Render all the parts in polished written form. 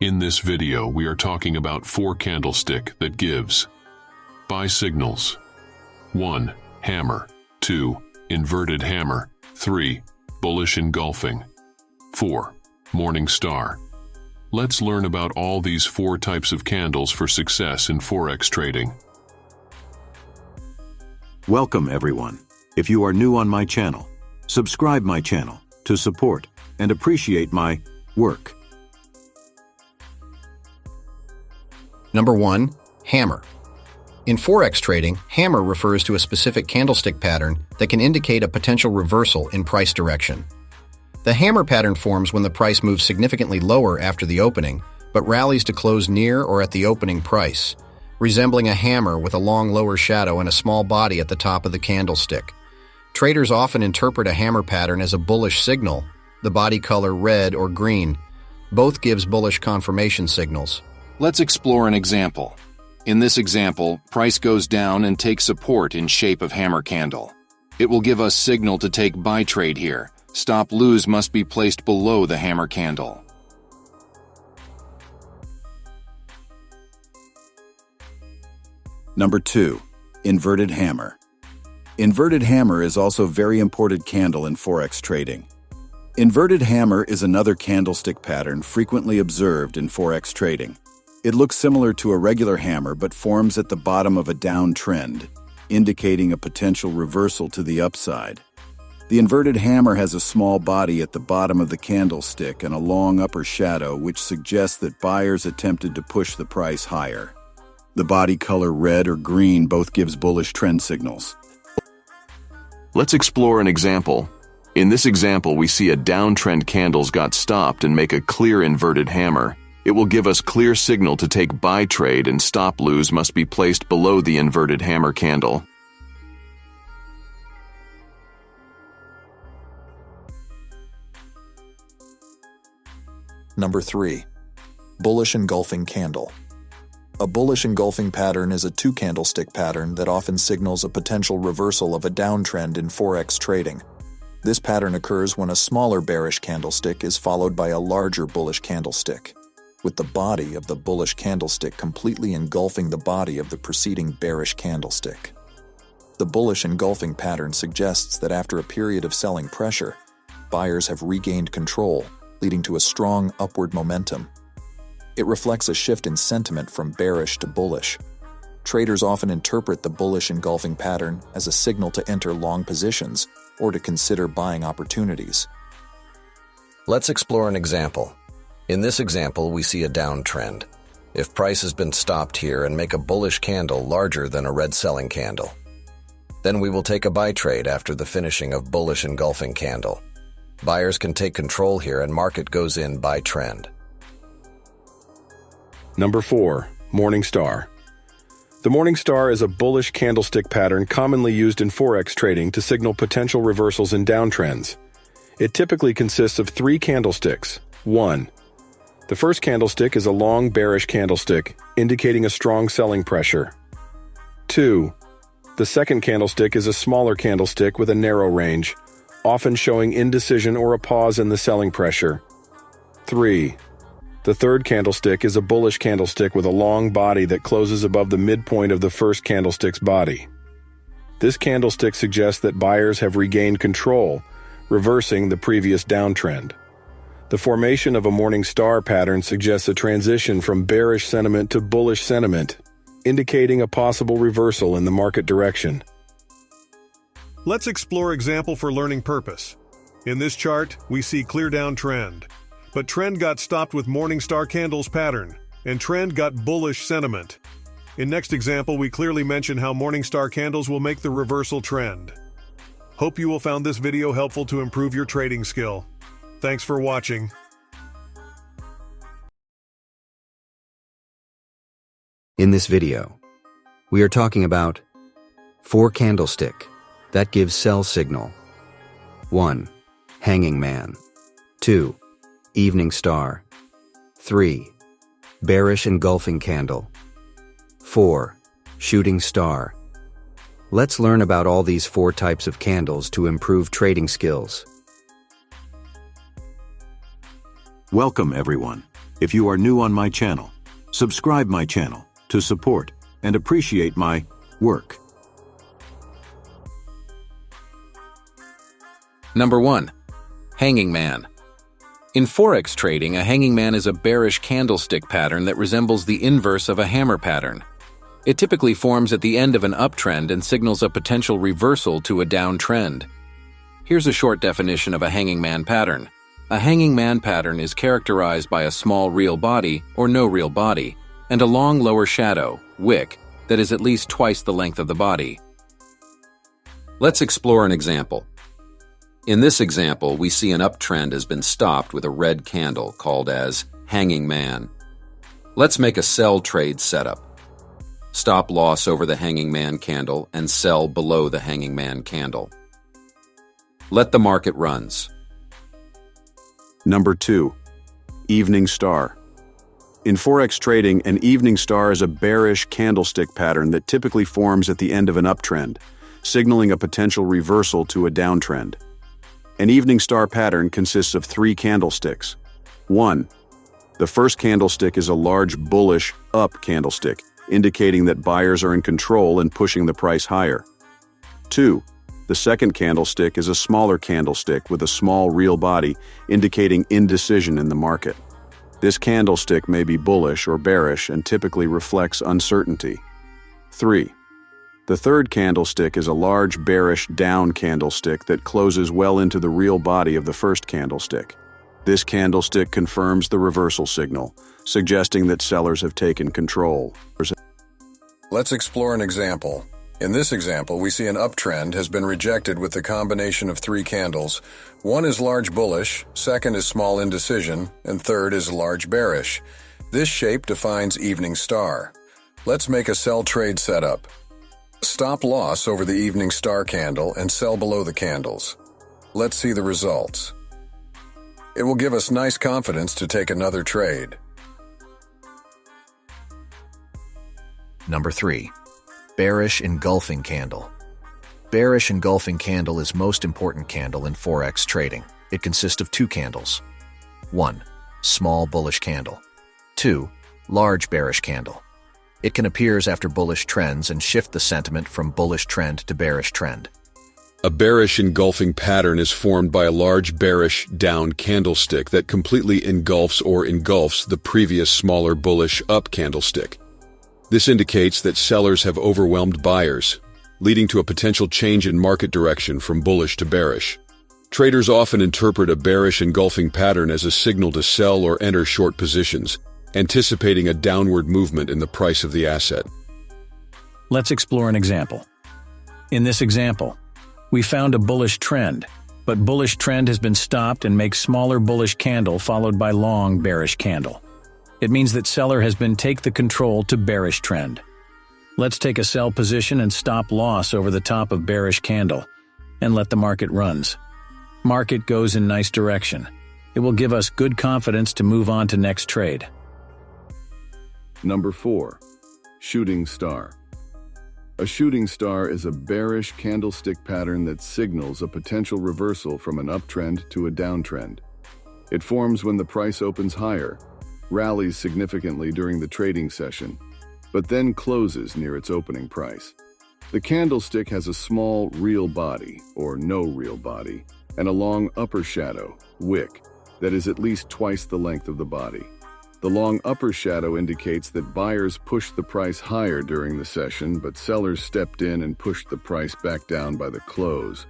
In this video, we are talking about 4 candlestick that gives buy signals. 1. Hammer. 2. Inverted hammer. 3. Bullish engulfing. 4. Morning star. Let's learn about all these 4 types of candles for success in Forex trading. Welcome everyone. If you are new on my channel, subscribe my channel to support and appreciate my work. Number 1. Hammer. In Forex trading, hammer refers to a specific candlestick pattern that can indicate a potential reversal in price direction. The hammer pattern forms when the price moves significantly lower after the opening, but rallies to close near or at the opening price, resembling a hammer with a long lower shadow and a small body at the top of the candlestick. Traders often interpret a hammer pattern as a bullish signal, the body color red or green. Both gives bullish confirmation signals. Let's explore an example. In this example, price goes down and takes support in shape of hammer candle. It will give us signal to take buy trade here. Stop lose must be placed below the hammer candle. Number 2. Inverted hammer. Inverted hammer is also a very important candle in Forex trading. Inverted hammer is another candlestick pattern frequently observed in Forex trading. It looks similar to a regular hammer but forms at the bottom of a downtrend, indicating a potential reversal to the upside. The inverted hammer has a small body at the bottom of the candlestick and a long upper shadow, which suggests that buyers attempted to push the price higher. The body color red or green both gives bullish trend signals. Let's explore an example. In this example, we see a downtrend candles got stopped and make a clear inverted hammer. It will give us clear signal to take buy trade, and stop lose must be placed below the inverted hammer candle. Number 3. Bullish engulfing candle. A bullish engulfing pattern is a 2 candlestick pattern that often signals a potential reversal of a downtrend in Forex trading. This pattern occurs when a smaller bearish candlestick is followed by a larger bullish candlestick, with the body of the bullish candlestick completely engulfing the body of the preceding bearish candlestick. The bullish engulfing pattern suggests that after a period of selling pressure, buyers have regained control, leading to a strong upward momentum. It reflects a shift in sentiment from bearish to bullish. Traders often interpret the bullish engulfing pattern as a signal to enter long positions or to consider buying opportunities. Let's explore an example. In this example, we see a downtrend. If price has been stopped here and make a bullish candle larger than a red selling candle, then we will take a buy trade after the finishing of bullish engulfing candle. Buyers can take control here and market goes in buy trend. Number 4. Morning star. The morning star is a bullish candlestick pattern commonly used in Forex trading to signal potential reversals in downtrends. It typically consists of 3 candlesticks. 1. The first candlestick is a long bearish candlestick, indicating a strong selling pressure. 2. The second candlestick is a smaller candlestick with a narrow range, often showing indecision or a pause in the selling pressure. 3. The third candlestick is a bullish candlestick with a long body that closes above the midpoint of the first candlestick's body. This candlestick suggests that buyers have regained control, reversing the previous downtrend. The formation of a morning star pattern suggests a transition from bearish sentiment to bullish sentiment, indicating a possible reversal in the market direction. Let's explore example for learning purpose. In this chart, we see clear downtrend, but trend got stopped with morning star candles pattern, and trend got bullish sentiment. In next example, we clearly mention how morning star candles will make the reversal trend. Hope you will found this video helpful to improve your trading skill. Thanks for watching. In this video, we are talking about 4 candlestick that gives sell signal. 1. Hanging man. 2. Evening star. 3. Bearish engulfing candle. 4. Shooting star. Let's learn about all these 4 types of candles to improve trading skills. Welcome everyone. If you are new on my channel, subscribe my channel to support and appreciate my work. Number 1. Hanging man. In Forex trading, a hanging man is a bearish candlestick pattern that resembles the inverse of a hammer pattern. It typically forms at the end of an uptrend and signals a potential reversal to a downtrend. Here's a short definition of a hanging man pattern. A hanging man pattern is characterized by a small real body or no real body, and a long lower shadow, wick, that is at least twice the length of the body. Let's explore an example. In this example, we see an uptrend has been stopped with a red candle called as hanging man. Let's make a sell trade setup. Stop loss over the hanging man candle and sell below the hanging man candle. Let the market runs. Number 2. Evening star. In Forex trading, an evening star is a bearish candlestick pattern that typically forms at the end of an uptrend, signaling a potential reversal to a downtrend. An evening star pattern consists of 3 candlesticks. 1. The first candlestick is a large bullish up candlestick, indicating that buyers are in control and pushing the price higher. 2. The second candlestick is a smaller candlestick with a small real body, indicating indecision in the market. This candlestick may be bullish or bearish and typically reflects uncertainty. 3. The third candlestick is a large bearish down candlestick that closes well into the real body of the first candlestick. This candlestick confirms the reversal signal, suggesting that sellers have taken control. Let's explore an example. In this example, we see an uptrend has been rejected with the combination of 3 candles. One is large bullish, second is small indecision, and third is large bearish. This shape defines evening star. Let's make a sell trade setup. Stop loss over the evening star candle and sell below the candles. Let's see the results. It will give us nice confidence to take another trade. Number 3. Bearish engulfing candle. Bearish engulfing candle is most important candle in Forex trading. It consists of 2 candles. 1. Small bullish candle. 2. Large bearish candle. It can appear after bullish trends and shift the sentiment from bullish trend to bearish trend. A bearish engulfing pattern is formed by a large bearish down candlestick that completely engulfs the previous smaller bullish up candlestick. This indicates that sellers have overwhelmed buyers, leading to a potential change in market direction from bullish to bearish. Traders often interpret a bearish engulfing pattern as a signal to sell or enter short positions, anticipating a downward movement in the price of the asset. Let's explore an example. In this example, we found a bullish trend, but bullish trend has been stopped and makes smaller bullish candle followed by long bearish candle. It means that seller has been take the control to bearish trend. Let's take a sell position and stop loss over the top of bearish candle and let the market runs. Market goes in nice direction. It will give us good confidence to move on to next trade. Number 4. Shooting star. A shooting star is a bearish candlestick pattern that signals a potential reversal from an uptrend to a downtrend. It forms when the price opens higher, rallies significantly during the trading session, but then closes near its opening price. The candlestick has a small real body, or no real body, and a long upper shadow, wick, that is at least twice the length of the body. The long upper shadow indicates that buyers pushed the price higher during the session, but sellers stepped in and pushed the price back down by the close.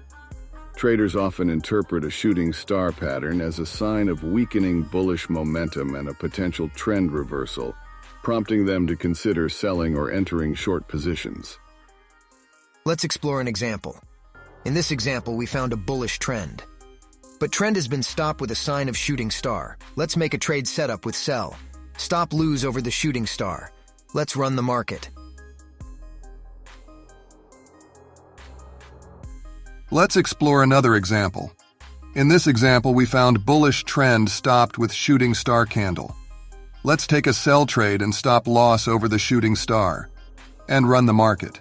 Traders often interpret a shooting star pattern as a sign of weakening bullish momentum and a potential trend reversal, prompting them to consider selling or entering short positions. Let's explore an example. In this example, we found a bullish trend. But trend has been stopped with a sign of shooting star. Let's make a trade setup with sell. Stop lose over the shooting star. Let's run the market. Let's explore another example. In this example, we found bullish trend stopped with shooting star candle. Let's take a sell trade and stop loss over the shooting star and run the market.